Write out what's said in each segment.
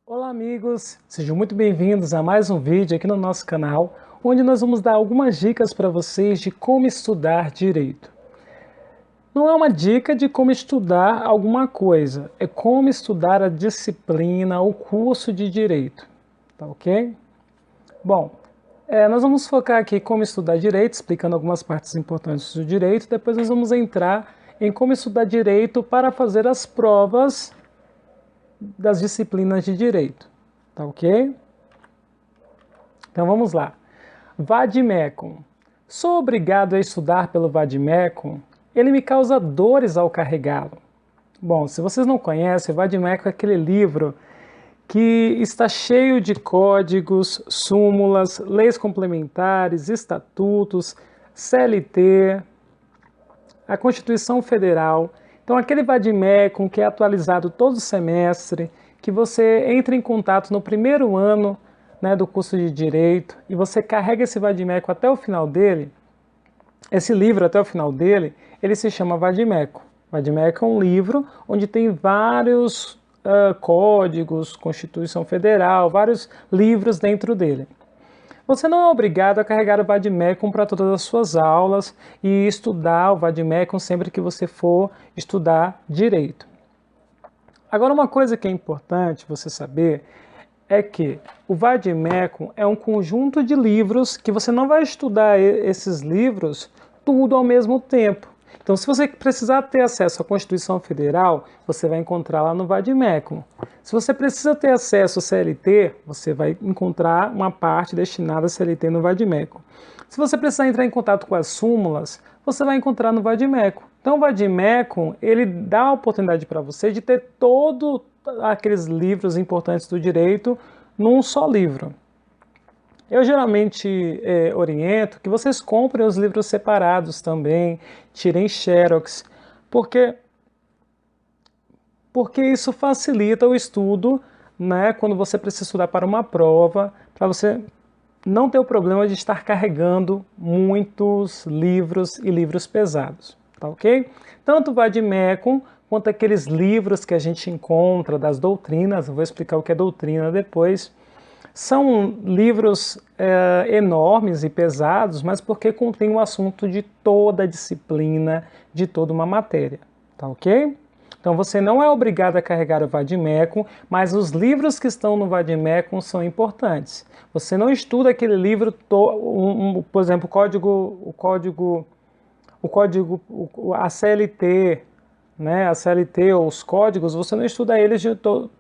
Olá amigos, sejam muito bem-vindos a mais um vídeo aqui no nosso canal, onde nós vamos dar algumas dicas para vocês de como estudar direito. Não é uma dica de como estudar alguma coisa, é como estudar a disciplina, o curso de direito, tá ok? Bom, nós vamos focar aqui em como estudar direito, explicando algumas partes importantes do direito, depois nós vamos entrar em como estudar direito para fazer as provas das disciplinas de direito, tá ok? Então vamos lá. Vade-mecum. Sou obrigado a estudar pelo vade-mecum? Ele me causa dores ao carregá-lo. Bom, se vocês não conhecem, o vade-mecum é aquele livro que está cheio de códigos, súmulas, leis complementares, estatutos, CLT, a Constituição Federal. Então aquele vade-mecum que é atualizado todo semestre, que você entra em contato no primeiro ano, né, do curso de Direito, e você carrega esse vade-mecum até o final dele, esse livro até o final dele, ele se chama vade-mecum. Vade-mecum é um livro onde tem vários códigos, Constituição Federal, vários livros dentro dele. Você não é obrigado a carregar o vade-mecum para todas as suas aulas e estudar o vade-mecum sempre que você for estudar direito. Agora, uma coisa que é importante você saber é que o vade-mecum é um conjunto de livros que você não vai estudar esses livros tudo ao mesmo tempo. Então, se você precisar ter acesso à Constituição Federal, você vai encontrar lá no vade-mecum. Se você precisa ter acesso ao CLT, você vai encontrar uma parte destinada a CLT no vade-mecum. Se você precisar entrar em contato com as súmulas, você vai encontrar no vade-mecum. Então, o vade-mecum, ele dá a oportunidade para você de ter todos aqueles livros importantes do direito num só livro. Eu geralmente oriento que vocês comprem os livros separados também, tirem xerox, porque isso facilita o estudo, né, quando você precisa estudar para uma prova, para você não ter o problema de estar carregando muitos livros e livros pesados, tá ok? Tanto o vade-mecum quanto aqueles livros que a gente encontra das doutrinas, eu vou explicar o que é doutrina depois. São livros enormes e pesados, mas porque contém o assunto de toda a disciplina, de toda uma matéria, tá ok? Então você não é obrigado a carregar o vade-mecum, mas os livros que estão no vade-mecum são importantes. Você não estuda aquele livro, por exemplo, a CLT, né? A CLT ou os códigos, você não estuda eles de todo.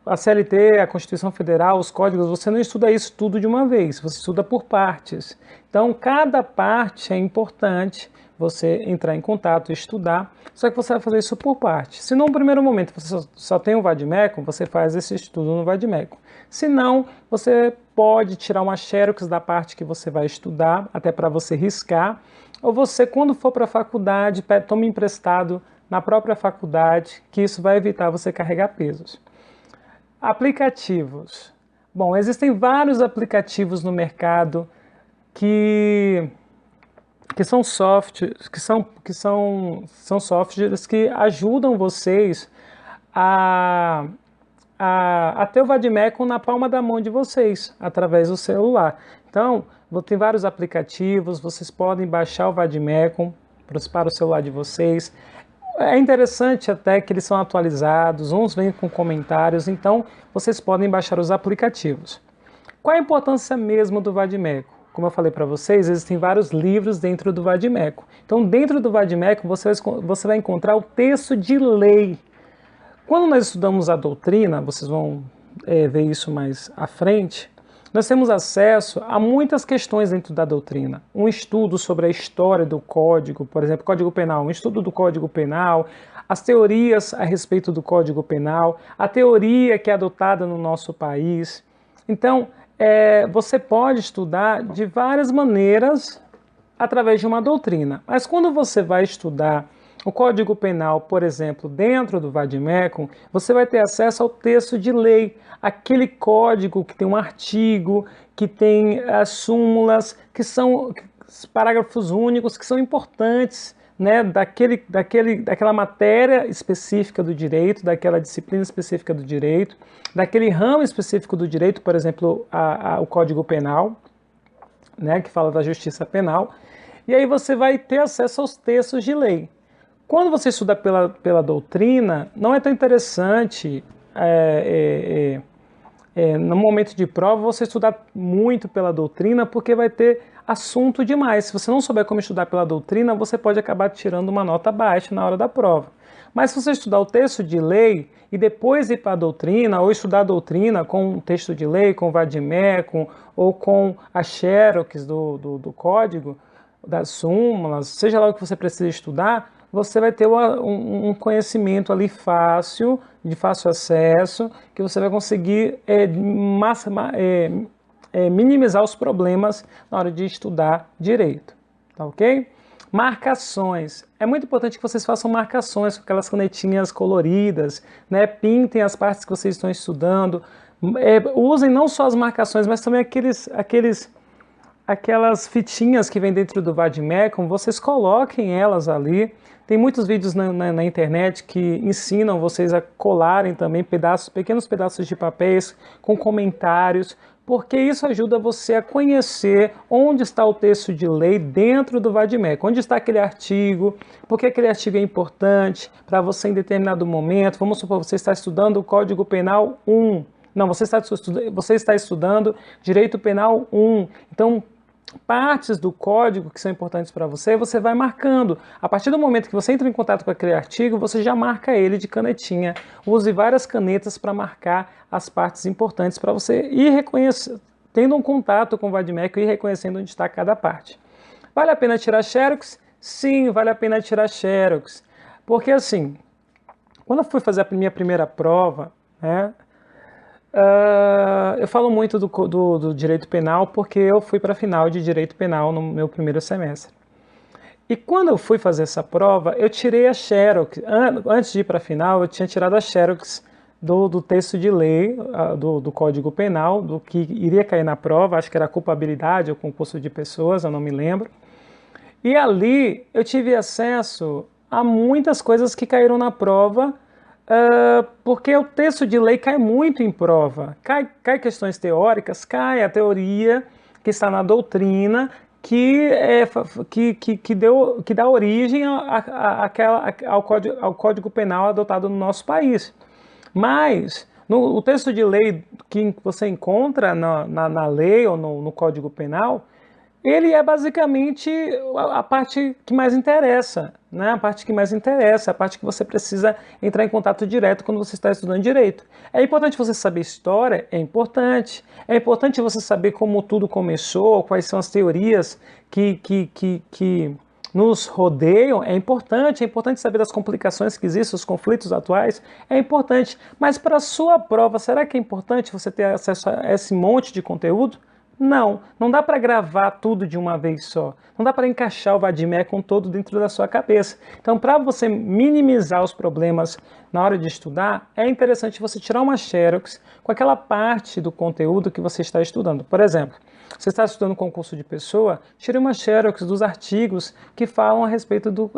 A CLT, a Constituição Federal, os códigos, você não estuda isso tudo de uma vez, você estuda por partes. Então, cada parte é importante você entrar em contato e estudar, só que você vai fazer isso por parte. Se num primeiro momento você só tem o vade-mecum, você faz esse estudo no vade-mecum. Se não, você pode tirar uma xerox da parte que você vai estudar, até para você riscar, ou você, quando for para a faculdade, tome emprestado na própria faculdade, que isso vai evitar você carregar pesos. Aplicativos. Bom, existem vários aplicativos no mercado que são softwares, são softwares que ajudam vocês a ter o vade-mecum na palma da mão de vocês, através do celular. Então, tem vários aplicativos, vocês podem baixar o vade-mecum para o celular de vocês. É interessante até que eles são atualizados, uns vêm com comentários, então vocês podem baixar os aplicativos. Qual a importância mesmo do vade-mecum? Como eu falei para vocês, existem vários livros dentro do vade-mecum. Então, dentro do vade-mecum, você vai encontrar o texto de lei. Quando nós estudamos a doutrina, vocês vão ver isso mais à frente, nós temos acesso a muitas questões dentro da doutrina. Um estudo sobre a história do Código, por exemplo, Código Penal, um estudo do Código Penal, as teorias a respeito do Código Penal, a teoria que é adotada no nosso país. Então, você pode estudar de várias maneiras através de uma doutrina. Mas quando você vai estudar o Código Penal, por exemplo, dentro do vade-mecum, você vai ter acesso ao texto de lei, aquele código que tem um artigo, que tem as súmulas, que são parágrafos únicos, que são importantes né, daquela matéria específica do direito, daquela disciplina específica do direito, daquele ramo específico do direito, por exemplo, o Código Penal, né, que fala da justiça penal, e aí você vai ter acesso aos textos de lei. Quando você estuda pela doutrina, não é tão interessante no momento de prova você estudar muito pela doutrina, porque vai ter assunto demais. Se você não souber como estudar pela doutrina, você pode acabar tirando uma nota baixa na hora da prova. Mas se você estudar o texto de lei e depois ir para a doutrina, ou estudar a doutrina com o texto de lei, com o vade-mecum, ou com a xerox do código, das súmulas, seja lá o que você precisa estudar, você vai ter um conhecimento ali fácil, de fácil acesso, que você vai conseguir minimizar os problemas na hora de estudar direito, tá ok? Marcações. É muito importante que vocês façam marcações com aquelas canetinhas coloridas, né? Pintem as partes que vocês estão estudando. Usem não só as marcações, mas também aquelas fitinhas que vem dentro do vade-mecum, vocês coloquem elas ali. Tem muitos vídeos na internet que ensinam vocês a colarem também pequenos pedaços de papéis com comentários, porque isso ajuda você a conhecer onde está o texto de lei dentro do vade-mecum, onde está aquele artigo, porque aquele artigo é importante para você em determinado momento. Vamos supor, você está estudando o Código Penal 1, não, você está estudando Direito Penal 1, então partes do código que são importantes para você, você vai marcando. A partir do momento que você entra em contato com aquele artigo, você já marca ele de canetinha. Use várias canetas para marcar as partes importantes para você ir reconhecendo, tendo um contato com o vade-mecum e ir reconhecendo onde está cada parte. Vale a pena tirar xerox? Sim, vale a pena tirar xerox. Porque assim, quando eu fui fazer a minha primeira prova, né, eu falo muito do direito penal porque eu fui para a final de direito penal no meu primeiro semestre. E quando eu fui fazer essa prova, eu tirei a xerox. Antes de ir para a final, eu tinha tirado a xerox do texto de lei, do Código Penal, do que iria cair na prova, acho que era culpabilidade ou concurso de pessoas, eu não me lembro. E ali eu tive acesso a muitas coisas que caíram na prova, porque o texto de lei cai muito em prova. Cai questões teóricas, cai a teoria que está na doutrina, que dá origem ao Código Penal adotado no nosso país. Mas o texto de lei que você encontra na lei ou no Código Penal, ele é basicamente a parte que mais interessa, né? A parte que mais interessa, a parte que você precisa entrar em contato direto quando você está estudando direito. É importante você saber história? É importante. É importante você saber como tudo começou, quais são as teorias que nos rodeiam. É importante saber das complicações que existem, os conflitos atuais. É importante. Mas para a sua prova, será que é importante você ter acesso a esse monte de conteúdo? Não dá para gravar tudo de uma vez só. Não dá para encaixar o vade-mecum todo dentro da sua cabeça. Então, para você minimizar os problemas na hora de estudar, é interessante você tirar uma xerox com aquela parte do conteúdo que você está estudando. Por exemplo, você está estudando concurso de pessoa, tire uma xerox dos artigos que falam a respeito do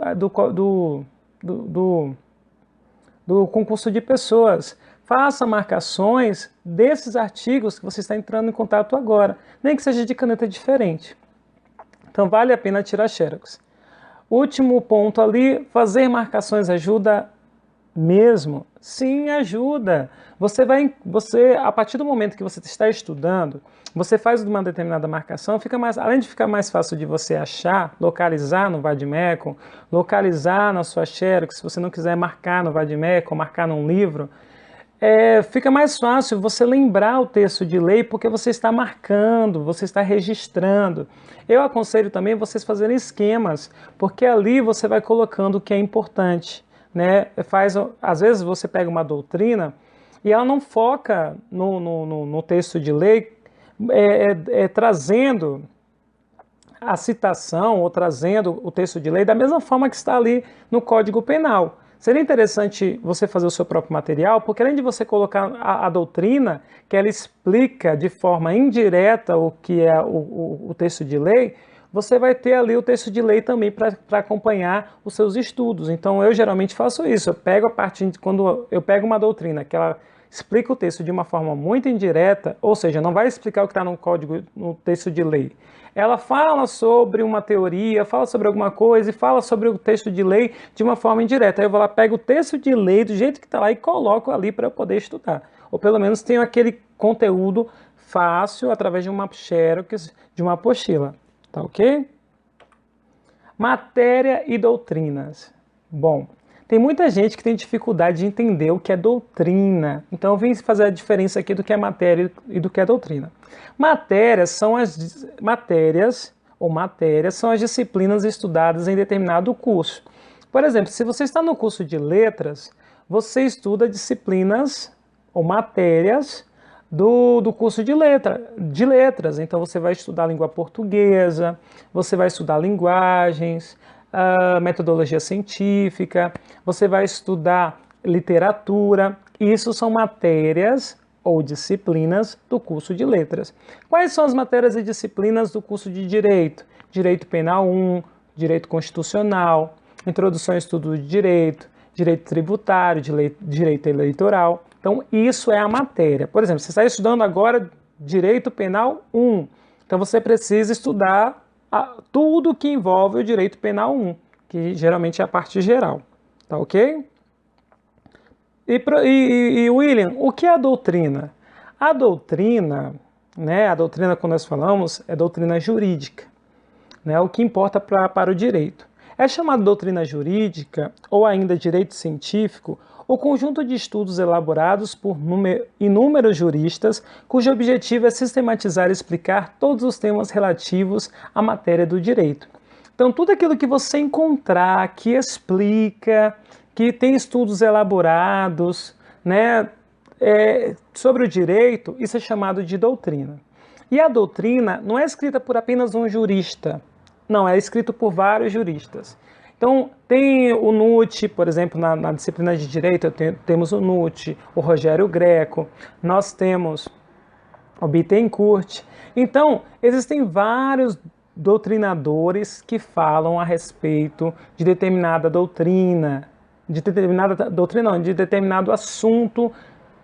concurso de pessoas. Faça marcações desses artigos que você está entrando em contato agora, nem que seja de caneta diferente. Então vale a pena tirar xerox. Último ponto ali, fazer marcações ajuda mesmo? Sim, ajuda. A partir do momento que você está estudando, você faz uma determinada marcação, além de ficar mais fácil de você achar, localizar no vade-mecum, localizar na sua xerox, se você não quiser marcar no vade-mecum, marcar num livro, fica mais fácil você lembrar o texto de lei porque você está marcando, você está registrando. Eu aconselho também vocês fazerem esquemas, porque ali você vai colocando o que é importante, né? Às vezes você pega uma doutrina e ela não foca no texto de lei, trazendo a citação ou trazendo o texto de lei da mesma forma que está ali no Código Penal. Seria interessante você fazer o seu próprio material, porque além de você colocar a doutrina, que ela explica de forma indireta o que é o texto de lei, você vai ter ali o texto de lei também para acompanhar os seus estudos. Então, eu geralmente faço isso. Eu pego quando eu pego uma doutrina que ela explica o texto de uma forma muito indireta, ou seja, não vai explicar o que está no código, no texto de lei. Ela fala sobre uma teoria, fala sobre alguma coisa e fala sobre o texto de lei de uma forma indireta. Aí eu vou lá, pego o texto de lei do jeito que está lá e coloco ali para eu poder estudar. Ou pelo menos tenho aquele conteúdo fácil através de uma xerox, de uma apostila. Tá ok? Matéria e doutrinas. Bom, tem muita gente que tem dificuldade de entender o que é doutrina. Então eu vim fazer a diferença aqui do que é matéria e do que é doutrina. Matérias são as disciplinas estudadas em determinado curso. Por exemplo, se você está no curso de letras, você estuda disciplinas ou matérias do curso de letras. Então você vai estudar língua portuguesa, você vai estudar linguagens, metodologia científica, você vai estudar literatura. Isso são matérias ou disciplinas do curso de letras. Quais são as matérias e disciplinas do curso de direito? Direito Penal 1, Direito Constitucional, Introdução ao Estudo de Direito, Direito Tributário, Direito Eleitoral. Então, isso é a matéria. Por exemplo, você está estudando agora Direito Penal 1. Então, você precisa estudar tudo que envolve o Direito Penal 1, que geralmente é a parte geral. Tá ok? E William, o que é a doutrina? A doutrina, quando nós falamos, é doutrina jurídica, né? O que importa para o direito. É chamada doutrina jurídica, ou ainda direito científico, o conjunto de estudos elaborados por inúmeros juristas, cujo objetivo é sistematizar e explicar todos os temas relativos à matéria do direito. Então, tudo aquilo que você encontrar, que explica, que tem estudos elaborados, né, sobre o direito, isso é chamado de doutrina. E a doutrina não é escrita por apenas um jurista, não, é escrito por vários juristas. Então, tem o Nutt, por exemplo, na disciplina de Direito, temos o Nutt, o Rogério Greco, nós temos o Bittencourt. Então, existem vários doutrinadores que falam a respeito de determinada doutrina, de determinado assunto,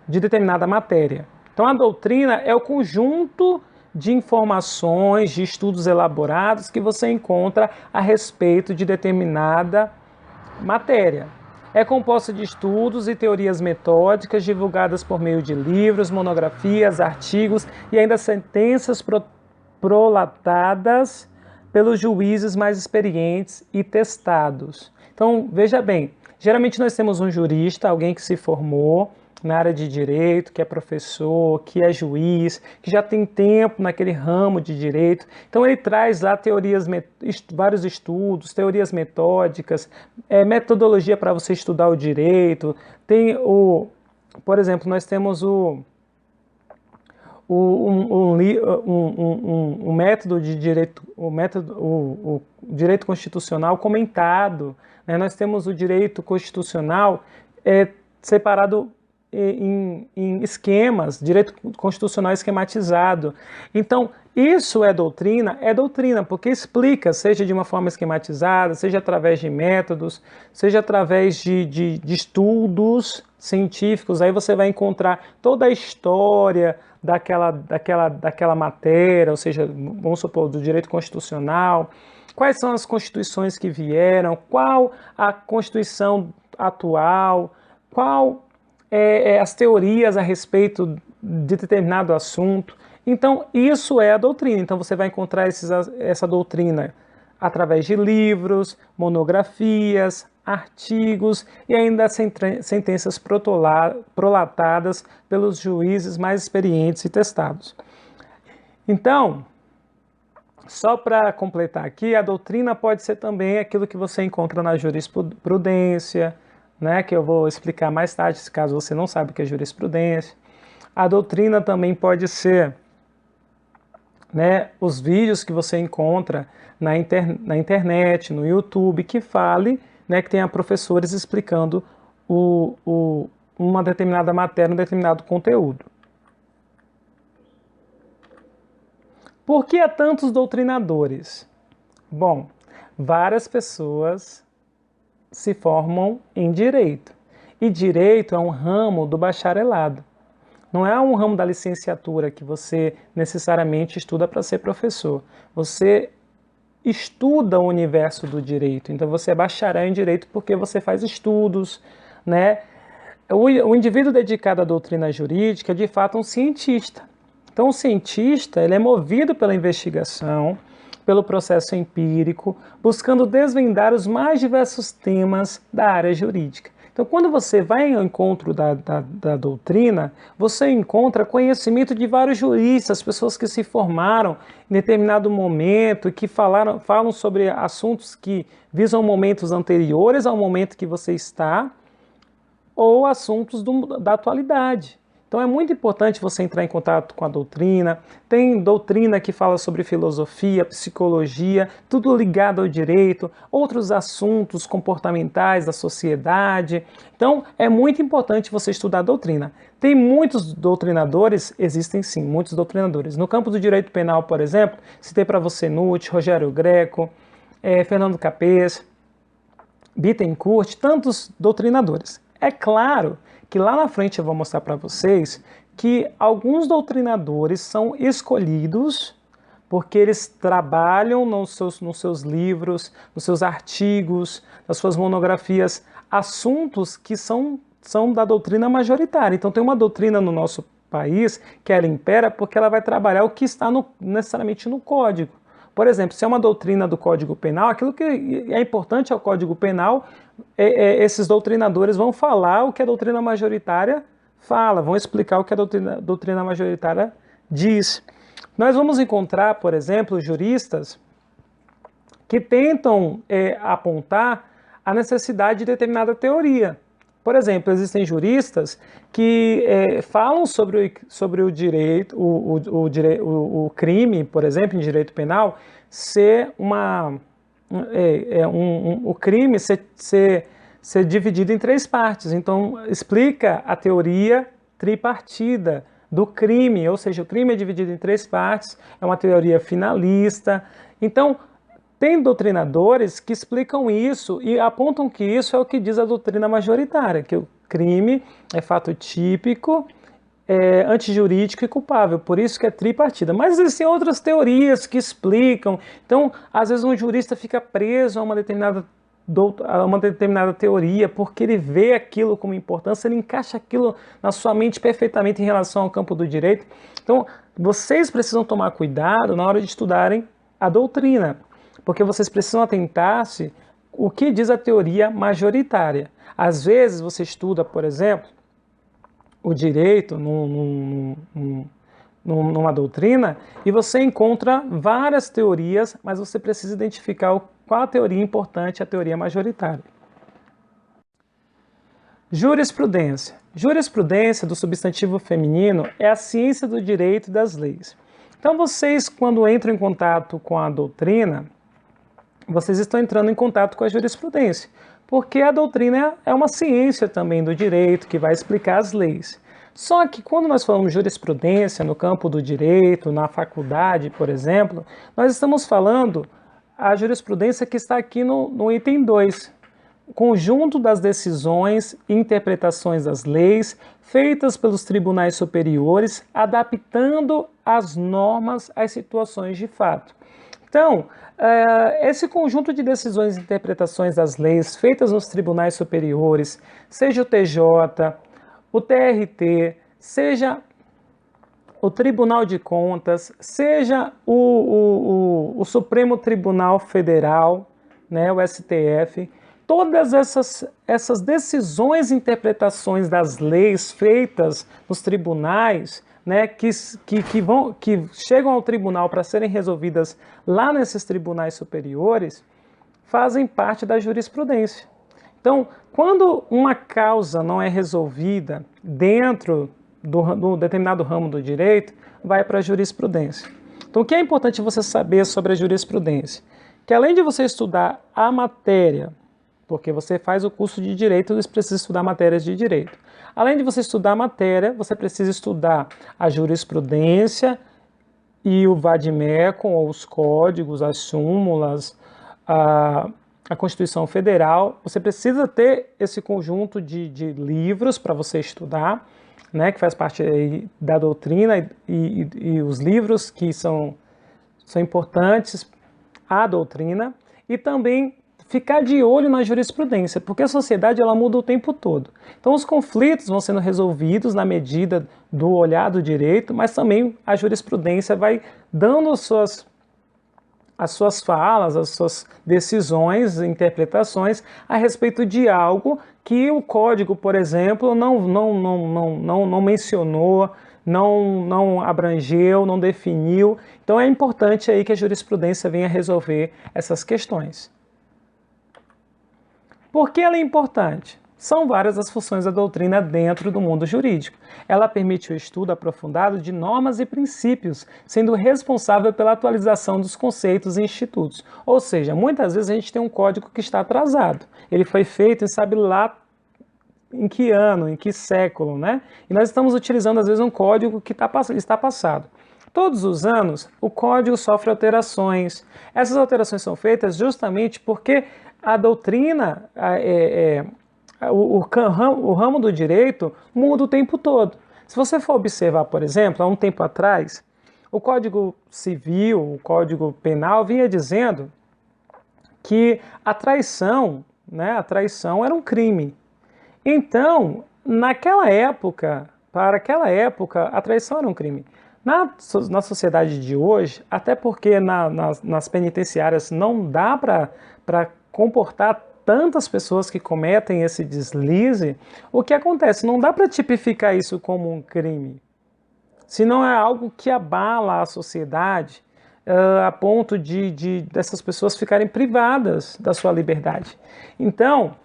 de determinada matéria. Então, a doutrina é o conjunto de informações, de estudos elaborados que você encontra a respeito de determinada matéria. É composta de estudos e teorias metódicas divulgadas por meio de livros, monografias, artigos e ainda sentenças prolatadas pelos juízes mais experientes e testados. Então, veja bem, geralmente nós temos um jurista, alguém que se formou na área de direito, que é professor, que é juiz, que já tem tempo naquele ramo de direito. Então ele traz lá vários estudos, teorias metódicas, metodologia para você estudar o direito. Tem por exemplo, nós temos um método de direito, o direito constitucional comentado, né? Nós temos o direito constitucional separado em esquemas, direito constitucional esquematizado. Então, isso é doutrina, porque explica, seja de uma forma esquematizada, seja através de métodos, seja através de estudos científicos. Aí você vai encontrar toda a história daquela matéria, ou seja, vamos supor, do direito constitucional, quais são as constituições que vieram, qual a Constituição atual, qual as teorias a respeito de determinado assunto. Então, isso é a doutrina. Então, você vai encontrar essa doutrina através de livros, monografias, artigos e ainda sentenças prolatadas pelos juízes mais experientes e testados. Então, só para completar aqui, a doutrina pode ser também aquilo que você encontra na jurisprudência, né, que eu vou explicar mais tarde, caso você não saiba o que é jurisprudência. A doutrina também pode ser, né, os vídeos que você encontra na internet, no YouTube, que fale, né, que tenha professores explicando uma determinada matéria, um determinado conteúdo. Por que há tantos doutrinadores? Bom, várias pessoas se formam em direito. E direito é um ramo do bacharelado. Não é um ramo da licenciatura que você necessariamente estuda para ser professor. Você estuda o universo do direito. Então você é bacharel em direito porque você faz estudos, né? O indivíduo dedicado à doutrina jurídica é de fato um cientista. Então o cientista ele é movido pela investigação, pelo processo empírico, buscando desvendar os mais diversos temas da área jurídica. Então, quando você vai ao encontro da doutrina, você encontra conhecimento de vários juristas, pessoas que se formaram em determinado momento e que falam sobre assuntos que visam momentos anteriores ao momento que você está, ou assuntos da atualidade. Então é muito importante você entrar em contato com a doutrina. Tem doutrina que fala sobre filosofia, psicologia, tudo ligado ao direito, outros assuntos comportamentais da sociedade. Então é muito importante você estudar a doutrina. Tem muitos doutrinadores, existem sim, muitos doutrinadores. No campo do direito penal, por exemplo, citei para você Nutt, Rogério Greco, Fernando Capês, Bittencourt, tantos doutrinadores. É claro que lá na frente eu vou mostrar para vocês que alguns doutrinadores são escolhidos porque eles trabalham nos seus livros, nos seus artigos, nas suas monografias, assuntos que são da doutrina majoritária. Então tem uma doutrina no nosso país que ela impera porque ela vai trabalhar o que está necessariamente no código. Por exemplo, se é uma doutrina do Código Penal, aquilo que é importante ao Código Penal, esses doutrinadores vão falar o que a doutrina majoritária fala, vão explicar o que a doutrina majoritária diz. Nós vamos encontrar, por exemplo, juristas que tentam apontar a necessidade de determinada teoria. Por exemplo, existem juristas que falam sobre o direito, o crime, por exemplo, em direito penal, ser o crime ser dividido em três partes. Então, explica a teoria tripartida do crime, ou seja, o crime é dividido em três partes, é uma teoria finalista. Então, tem doutrinadores que explicam isso e apontam que isso é o que diz a doutrina majoritária, que o crime é fato típico, antijurídico e culpável, por isso que é tripartida. Mas existem outras teorias que explicam. Então, às vezes um jurista fica preso a uma determinada teoria porque ele vê aquilo como importância, ele encaixa aquilo na sua mente perfeitamente em relação ao campo do direito. Então, vocês precisam tomar cuidado na hora de estudarem a doutrina, porque vocês precisam atentar-se o que diz a teoria majoritária. Às vezes você estuda, por exemplo, o direito numa doutrina e você encontra várias teorias, mas você precisa identificar qual a teoria importante, a teoria majoritária. Jurisprudência. Jurisprudência, do substantivo feminino, é a ciência do direito e das leis. Então vocês, quando entram em contato com a doutrina, vocês estão entrando em contato com a jurisprudência, porque a doutrina é uma ciência também do direito que vai explicar as leis. Só que quando nós falamos jurisprudência no campo do direito, na faculdade, por exemplo, nós estamos falando a jurisprudência que está aqui no item 2, conjunto das decisões e interpretações das leis feitas pelos tribunais superiores, adaptando as normas às situações de fato. Então, esse conjunto de decisões e interpretações das leis feitas nos tribunais superiores, seja o TJ, o TRT, seja o Tribunal de Contas, seja o Supremo Tribunal Federal, né, o STF, todas essas decisões e interpretações das leis feitas nos tribunais, né, que chegam ao tribunal para serem resolvidas lá nesses tribunais superiores, fazem parte da jurisprudência. Então, quando uma causa não é resolvida dentro do determinado ramo do direito, vai para a jurisprudência. Então, o que é importante você saber sobre a jurisprudência? Que além de você estudar a matéria, porque você faz o curso de direito, você precisa estudar matérias de direito. Além de você estudar a matéria, você precisa estudar a jurisprudência e o vade-mecum, ou os códigos, as súmulas, a Constituição Federal, você precisa ter esse conjunto de livros para você estudar, né, que faz parte aí da doutrina e os livros que são importantes à doutrina, e também ficar de olho na jurisprudência, porque a sociedade ela muda o tempo todo. Então os conflitos vão sendo resolvidos na medida do olhar do direito, mas também a jurisprudência vai dando as suas falas, as suas decisões, interpretações a respeito de algo que o código, por exemplo, não mencionou, não abrangeu, não definiu. Então é importante aí que a jurisprudência venha resolver essas questões. Por que ela é importante? São várias as funções da doutrina dentro do mundo jurídico. Ela permite o estudo aprofundado de normas e princípios, sendo responsável pela atualização dos conceitos e institutos. Ou seja, muitas vezes a gente tem um código que está atrasado. Ele foi feito em sabe lá em que ano, em que século, né? E nós estamos utilizando às vezes um código que está passado. Todos os anos, o código sofre alterações. Essas alterações são feitas justamente porque a doutrina, o ramo do direito muda o tempo todo. Se você for observar, por exemplo, há um tempo atrás, o Código Civil, o Código Penal vinha dizendo que a traição era um crime. Então, naquela época, para aquela época, a traição era um crime. Na sociedade de hoje, até porque nas penitenciárias não dá para comportar tantas pessoas que cometem esse deslize, o que acontece? Não dá para tipificar isso como um crime. Se não é algo que abala a sociedade a ponto dessas pessoas ficarem privadas da sua liberdade. Então,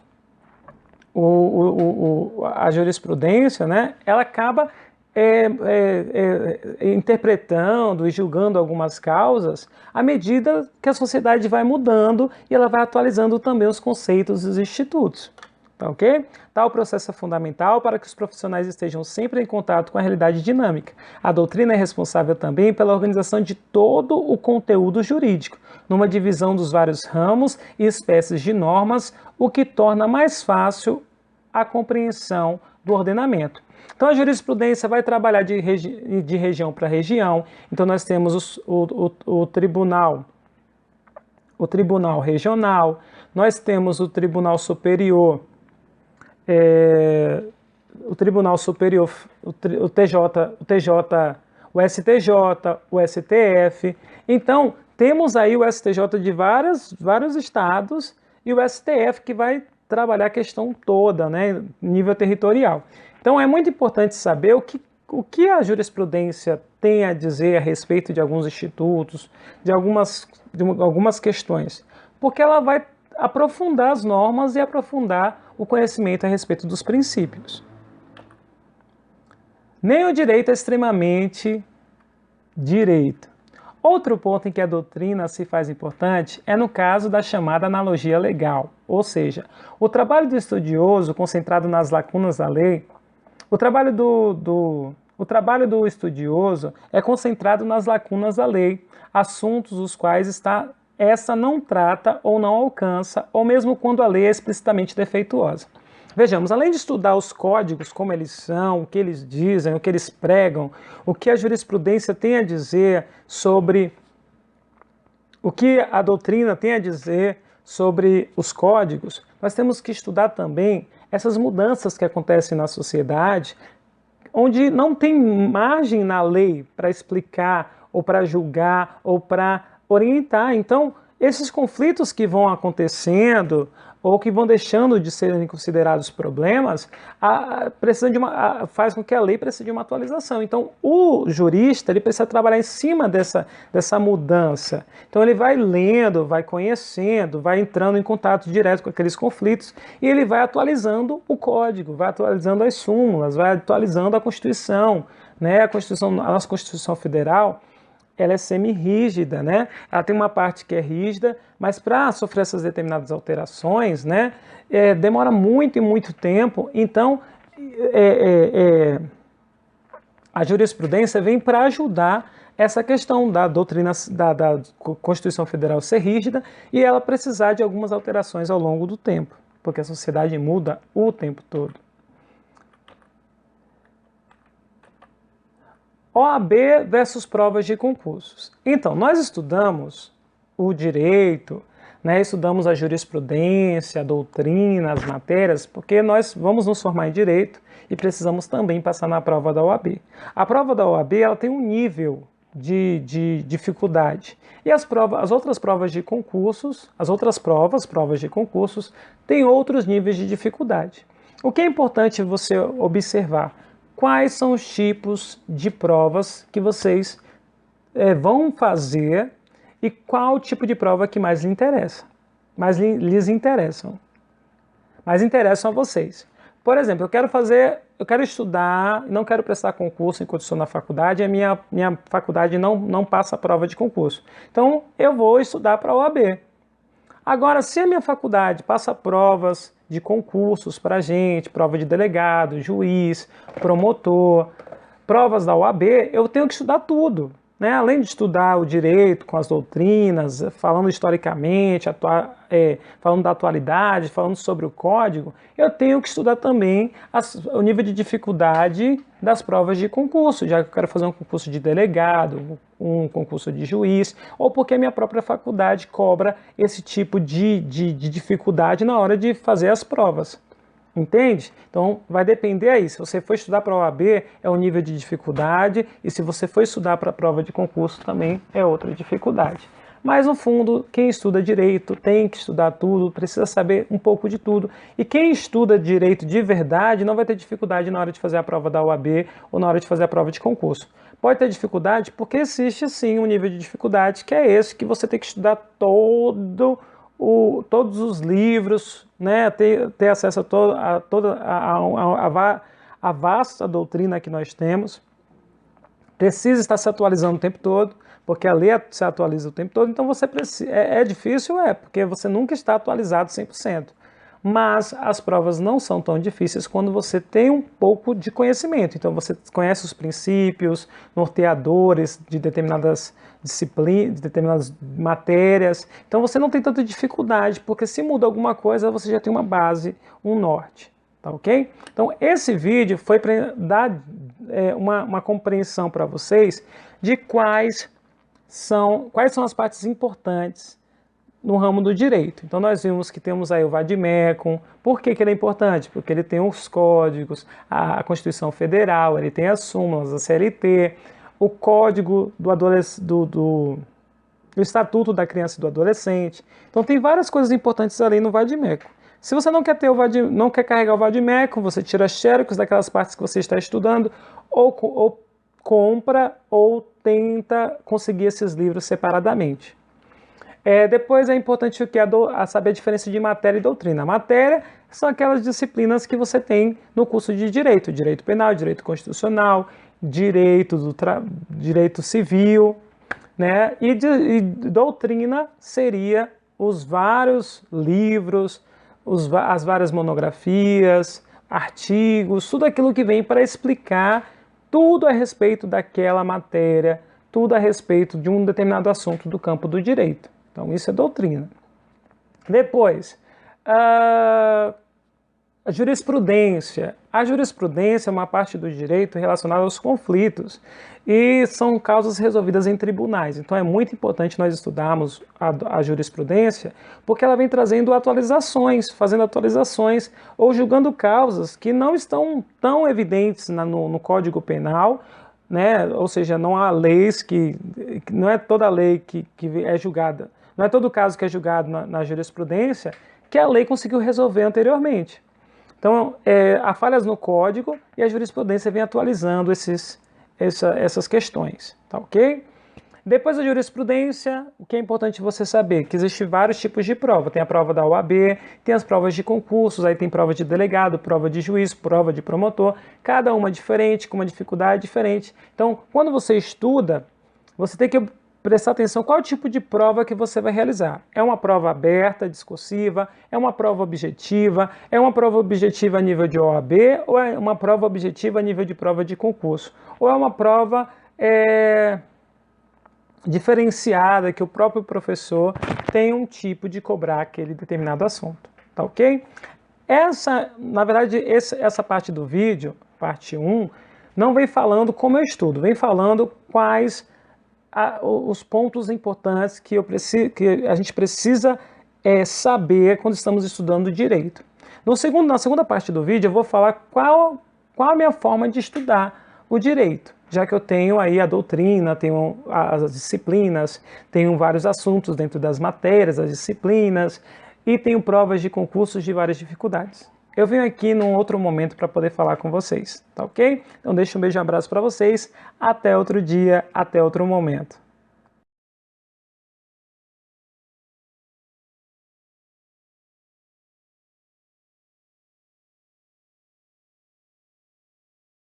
a jurisprudência, né, ela acaba interpretando e julgando algumas causas à medida que a sociedade vai mudando e ela vai atualizando também os conceitos e os institutos. Tá ok? Tal processo é fundamental para que os profissionais estejam sempre em contato com a realidade dinâmica. A doutrina é responsável também pela organização de todo o conteúdo jurídico, numa divisão dos vários ramos e espécies de normas, o que torna mais fácil a compreensão do ordenamento. Então a jurisprudência vai trabalhar de região para região. Então nós temos o tribunal regional, nós temos o Tribunal Superior, o Tribunal Superior, o STJ, o STF. Então temos aí o STJ de vários estados e o STF que vai trabalhar a questão toda, né, nível territorial. Então é muito importante saber o que a jurisprudência tem a dizer a respeito de alguns institutos, de algumas questões, porque ela vai aprofundar as normas e aprofundar o conhecimento a respeito dos princípios. Nem o direito é extremamente direito. Outro ponto em que a doutrina se faz importante é no caso da chamada analogia legal, ou seja, o trabalho do estudioso concentrado nas lacunas da lei. O trabalho do estudioso é concentrado nas lacunas da lei, assuntos os quais essa não trata ou não alcança, ou mesmo quando a lei é explicitamente defeituosa. Vejamos, além de estudar os códigos, como eles são, o que eles dizem, o que eles pregam, o que a jurisprudência tem a dizer sobre o que a doutrina tem a dizer sobre os códigos, nós temos que estudar também essas mudanças que acontecem na sociedade, onde não tem margem na lei para explicar, ou para julgar, ou para orientar. Então, esses conflitos que vão acontecendo, ou que vão deixando de serem considerados problemas, faz com que a lei precise de uma atualização. Então, o jurista ele precisa trabalhar em cima dessa mudança. Então, ele vai lendo, vai conhecendo, vai entrando em contato direto com aqueles conflitos e ele vai atualizando o código, vai atualizando as súmulas, vai atualizando a Constituição, né? A nossa Constituição Federal, ela é semi-rígida, né? Ela tem uma parte que é rígida, mas para sofrer essas determinadas alterações, né, demora muito e muito tempo. Então, A jurisprudência vem para ajudar essa questão da doutrina da Constituição Federal ser rígida e ela precisar de algumas alterações ao longo do tempo, porque a sociedade muda o tempo todo. OAB versus provas de concursos. Então, nós estudamos o direito, né, estudamos a jurisprudência, a doutrina, as matérias, porque nós vamos nos formar em direito e precisamos também passar na prova da OAB. A prova da OAB ela tem um nível de dificuldade. E as outras provas de concursos, provas de concursos, têm outros níveis de dificuldade. O que é importante você observar? Quais são os tipos de provas que vocês vão fazer e qual tipo de prova que mais lhes interessa, mais interessam a vocês. Por exemplo, eu quero estudar, não quero prestar concurso enquanto estou na faculdade, a minha faculdade não passa a prova de concurso. Então, eu vou estudar para a OAB. Agora, se a minha faculdade passa provas de concursos para a gente, prova de delegado, juiz, promotor, provas da OAB, eu tenho que estudar tudo. Né? Além de estudar o direito com as doutrinas, falando historicamente, falando da atualidade, falando sobre o código, eu tenho que estudar também o nível de dificuldade das provas de concurso, já que eu quero fazer um concurso de delegado, um concurso de juiz, ou porque a minha própria faculdade cobra esse tipo de dificuldade na hora de fazer as provas. Entende? Então, vai depender aí. Se você for estudar para a OAB, é um nível de dificuldade, e se você for estudar para a prova de concurso, também é outra dificuldade. Mas, no fundo, quem estuda direito tem que estudar tudo, precisa saber um pouco de tudo. E quem estuda direito de verdade não vai ter dificuldade na hora de fazer a prova da OAB ou na hora de fazer a prova de concurso. Pode ter dificuldade porque existe, sim, um nível de dificuldade, que é esse, que você tem que estudar todos os livros, né, ter acesso a toda a vasta doutrina que nós temos, precisa estar se atualizando o tempo todo, porque a lei se atualiza o tempo todo, então você precisa, é difícil, porque você nunca está atualizado 100%, mas as provas não são tão difíceis quando você tem um pouco de conhecimento, então você conhece os princípios, norteadores de determinadas disciplinas, de determinadas matérias, então você não tem tanta dificuldade, porque se muda alguma coisa, você já tem uma base, um norte, tá ok? Então esse vídeo foi para dar uma compreensão para vocês de quais são as partes importantes no ramo do direito. Então nós vimos que temos aí o vade-mecum. Por que ele é importante? Porque ele tem os códigos, a Constituição Federal, ele tem as súmulas, a CLT, o código do Estatuto da Criança e do Adolescente. Então tem várias coisas importantes ali no vade-mecum. Se você não quer carregar o vade-mecum, você tira xerox daquelas partes que você está estudando, ou compra ou tenta conseguir esses livros separadamente. Depois é importante saber a diferença de matéria e doutrina. Matéria são aquelas disciplinas que você tem no curso de direito, direito penal, direito constitucional, direito civil, né? E doutrina seria os vários livros, as várias monografias, artigos, tudo aquilo que vem para explicar tudo a respeito daquela matéria, tudo a respeito de um determinado assunto do campo do direito. Então, isso é doutrina. Depois, a jurisprudência. A jurisprudência é uma parte do direito relacionada aos conflitos e são causas resolvidas em tribunais. Então, é muito importante nós estudarmos a jurisprudência porque ela vem trazendo fazendo atualizações ou julgando causas que não estão tão evidentes no Código Penal, né? Ou seja, não há leis não é toda lei que é julgada, não é todo caso que é julgado na jurisprudência que a lei conseguiu resolver anteriormente. Então, há falhas no código e a jurisprudência vem atualizando essas questões, tá ok? Depois da jurisprudência, o que é importante você saber? Que existem vários tipos de prova. Tem a prova da OAB, tem as provas de concursos, aí tem prova de delegado, prova de juiz, prova de promotor, cada uma diferente, com uma dificuldade diferente. Então, quando você estuda, você tem que prestar atenção qual tipo de prova que você vai realizar. É uma prova aberta, discursiva, é uma prova objetiva a nível de OAB, ou é uma prova objetiva a nível de prova de concurso, ou é uma prova diferenciada, que o próprio professor tem um tipo de cobrar aquele determinado assunto, tá ok? Na verdade, essa parte do vídeo, parte 1, não vem falando como eu estudo, vem falando quais os pontos importantes que a gente precisa saber quando estamos estudando direito. Na segunda parte do vídeo, eu vou falar qual a minha forma de estudar o direito, já que eu tenho aí a doutrina, tenho as disciplinas, tenho vários assuntos dentro das matérias, as disciplinas, e tenho provas de concursos de várias dificuldades. Eu venho aqui num outro momento para poder falar com vocês, tá ok? Então deixa um beijo e um abraço para vocês, até outro dia, até outro momento.